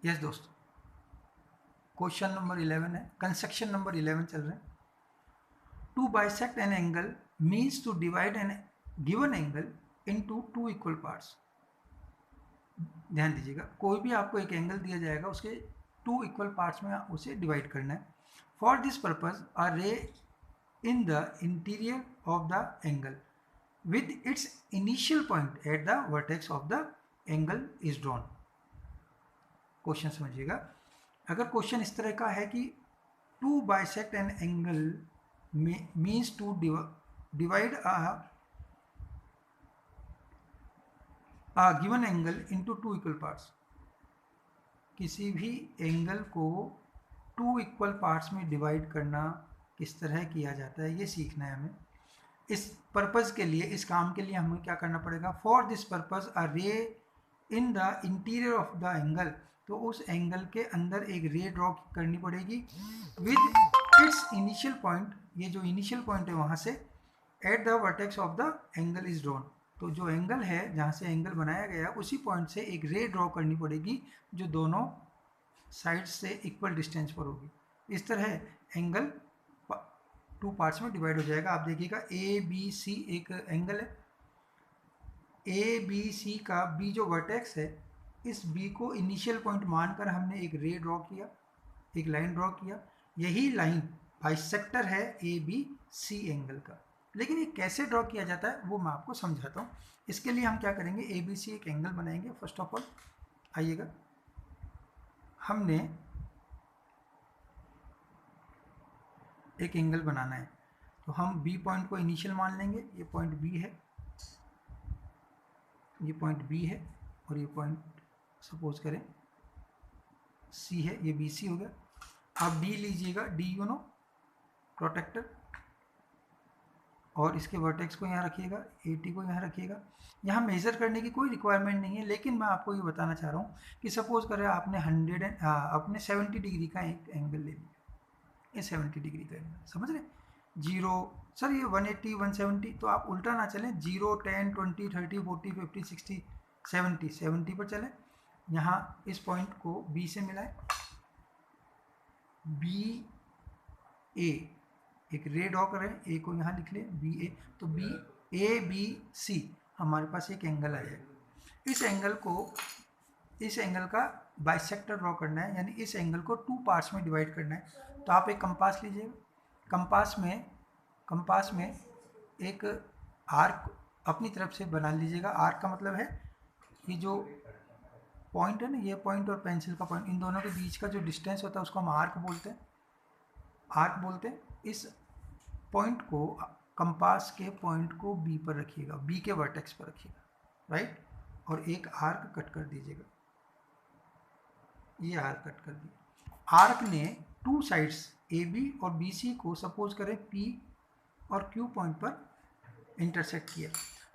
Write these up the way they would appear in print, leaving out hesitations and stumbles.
Yes दोस्तों, question number 11 है, construction number 11 चल रहे हैं। To bisect an angle means to divide an given angle into two equal parts. ध्यान दीजिएगा, कोई भी आपको एक एंगल दिया जाएगा, उसके टू इक्वल पार्ट्स में उसे डिवाइड करना है। फॉर दिस पर्पज अ रे in the interior of the angle with its initial point at the vertex of the angle is drawn। Question समझिएगा, अगर क्वेश्चन इस तरह का है कि to bisect an angle means to divide a given angle into two equal parts। किसी भी angle को टू इक्वल पार्ट्स में डिवाइड करना किस तरह किया जाता है, ये सीखना है हमें। इस पर्पज़ के लिए, इस काम के लिए हमें क्या करना पड़ेगा? फॉर दिस पर्पज़ अ रे in the interior of the angle, तो उस एंगल के अंदर एक रे ड्रॉ करनी पड़ेगी विद इट्स इनिशियल पॉइंट। ये जो इनिशियल पॉइंट है वहाँ से at the vertex of the angle is drawn. तो जो एंगल है जहाँ से एंगल बनाया गया उसी पॉइंट से एक रे ड्रॉ करनी पड़ेगी जो दोनों साइड से इक्वल डिस्टेंस पर होगी। इस तरह एंगल टू पार्ट्स में डिवाइड हो जाएगा। आप देखिएगा ए बी सी एक एंगल है, ए बी सी का बी जो वर्टेक्स है, इस बी को इनिशियल पॉइंट मानकर हमने एक रे ड्रॉ किया, एक लाइन ड्रॉ किया। यही लाइन बाइसेक्टर है ए बी सी एंगल का। लेकिन ये कैसे ड्रॉ किया जाता है वो मैं आपको समझाता हूँ। इसके लिए हम क्या करेंगे, ए बी सी एक एंगल बनाएंगे। फर्स्ट ऑफ ऑल आइएगा, हमने एक एंगल बनाना है, तो हम बी पॉइंट को इनिशियल मान लेंगे। ये पॉइंट बी है, ये पॉइंट बी है, और ये पॉइंट सपोज करें सी है, ये बी सी हो गया। आप डी लीजिएगा, डी यू नो प्रोटेक्टर, और इसके वर्टेक्स को यहाँ रखिएगा, ए टी को यहाँ रखिएगा। यहाँ मेज़र करने की कोई रिक्वायरमेंट नहीं है, लेकिन मैं आपको ये बताना चाह रहा हूँ कि सपोज करें आपने 70 डिग्री का एक एंगल ले लिया, ये 70 डिग्री का एंगल, समझ रहे? जीरो सर ये 180 170, तो आप उल्टा ना चलें, 0 10 20 30 40 50 60 70 पर चलें। यहाँ इस पॉइंट को बी से मिलाएं, बी ए एक रे ड्रॉ करें, ए को यहाँ लिख लें बी ए, तो बी ए बी सी हमारे पास एक एंगल आ जाएगा। इस एंगल का बाइसेक्टर ड्रॉ करना है, यानी इस एंगल को टू पार्ट्स में डिवाइड करना है। तो आप एक कंपास लीजिएगा, कंपास में एक आर्क अपनी तरफ से बना लीजिएगा। आर्क का मतलब है कि जो पॉइंट है ना, ये पॉइंट और पेंसिल का पॉइंट, इन दोनों के बीच का जो डिस्टेंस होता है उसको हम आर्क बोलते हैं। इस पॉइंट को, कंपास के पॉइंट को बी पर रखिएगा, बी के वर्टेक्स पर रखिएगा, राइट, और एक आर्क कट कर दीजिएगा। ये आर्क कट कर दिया। आर्क ने टू साइड्स ए बी और बी सी को सपोज करें पी और क्यू पॉइंट पर इंटरसेक्ट किया।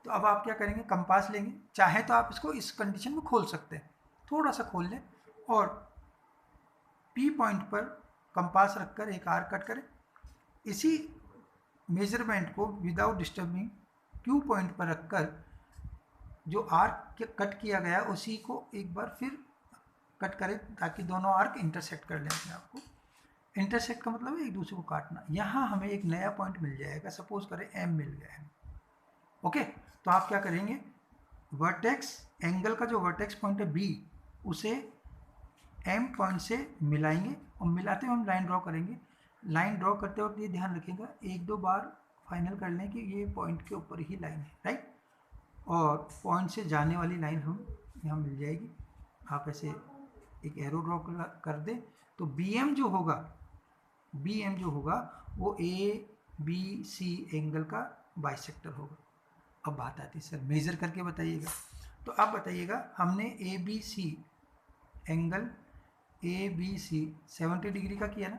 तो अब आप क्या करेंगे, कंपास लेंगे, चाहे तो आप इसको इस कंडीशन में खोल सकते हैं, थोड़ा सा खोल लें, और पी पॉइंट पर कंपास रखकर एक आर्क कट करें। इसी मेजरमेंट को विदाउट डिस्टर्बिंग क्यू पॉइंट पर रखकर जो आर्क कट किया गया उसी को एक बार फिर कट करें, ताकि दोनों आर्क इंटरसेक्ट कर लें अपने आप को। इंटरसेक्ट का मतलब है एक दूसरे को काटना। यहाँ हमें एक नया पॉइंट मिल जाएगा, सपोज करें एम मिल गया है, ओके। तो आप क्या करेंगे, वर्टेक्स, एंगल का जो वर्टेक्स पॉइंट है बी, उसे एम पॉइंट से मिलाएंगे, और मिलाते हुए हम लाइन ड्रॉ करेंगे। लाइन ड्रॉ करते वक्त ये ध्यान रखिएगा, एक दो बार फाइनल कर लें कि ये पॉइंट के ऊपर ही लाइन है, राइट, और पॉइंट से जाने वाली लाइन हम यहाँ मिल जाएगी। आप ऐसे एक एरो ड्रॉ कर दें, तो बी एम जो होगा वो ए बी सी एंगल का बाइसेक्टर होगा। अब बात आती है सर मेज़र करके बताइएगा। तो अब बताइएगा, हमने A B C angle A B C 70 degree का किया ना,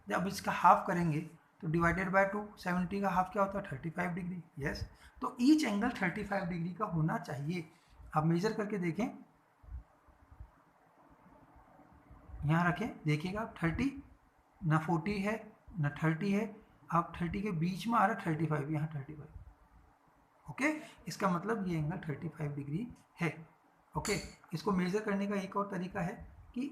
जब इसका हाफ करेंगे तो डिवाइडेड बाय 2, 70 का हाफ क्या होता है 35 डिग्री, यस। तो ईच एंगल 35 डिग्री का होना चाहिए। आप मेजर करके देखें, यहाँ रखें, देखिएगा आप 30 ना 40 है ना 30 है, आप 30 के बीच में आ रहा है 35, यहाँ 35, ओके। इसका मतलब ये एंगल 35 डिग्री है, ओके। इसको मेजर करने का एक और तरीका है कि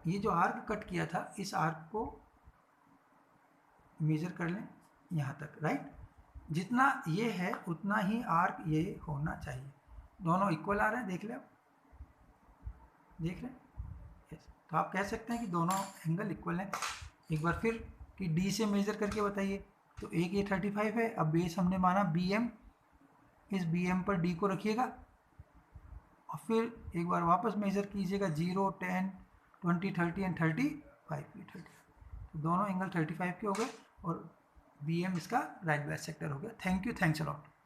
ये जो आर्क कट किया था, इस आर्क को मेजर कर लें यहाँ तक, राइट। जितना ये है उतना ही आर्क ये होना चाहिए। दोनों इक्वल आ रहे हैं, देख लें आप, देख रहे हैं, यस। तो आप कह सकते हैं कि दोनों एंगल इक्वल हैं। एक बार फिर कि डी से मेजर करके बताइए। तो एक ये 35 है, अब बेस हमने माना BM, इस BM पर D को रखिएगा और फिर एक बार वापस मेजर कीजिएगा 0, 10, 20, 30 एंड 35 भी 30। तो दोनों एंगल 35 के हो गए और BM इसका राइट बाइसेक्टर हो गया। Thank you, thanks a lot.